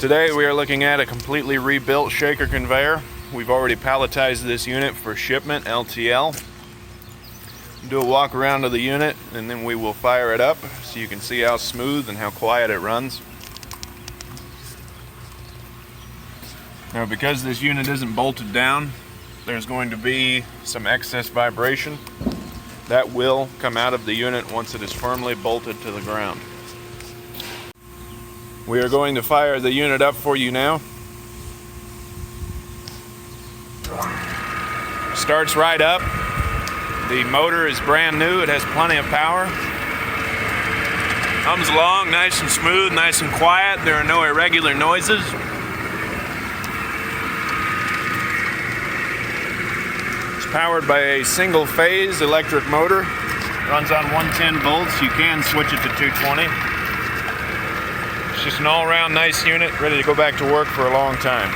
Today we are looking at a completely rebuilt shaker conveyor. We've already palletized this unit for shipment, LTL. Do a walk around of the unit and then we will fire it up so you can see how smooth and how quiet it runs. Now, because this unit isn't bolted down, there's going to be some excess vibration that will come out of the unit once it is firmly bolted to the ground. We are going to fire the unit up for you now. Starts right up. The motor is brand new, it has plenty of power. Comes along nice and smooth, nice and quiet. There are no irregular noises. It's powered by a single phase electric motor. Runs on 110 volts. You can switch it to 220. It's just an all-around nice unit, ready to go back to work for a long time.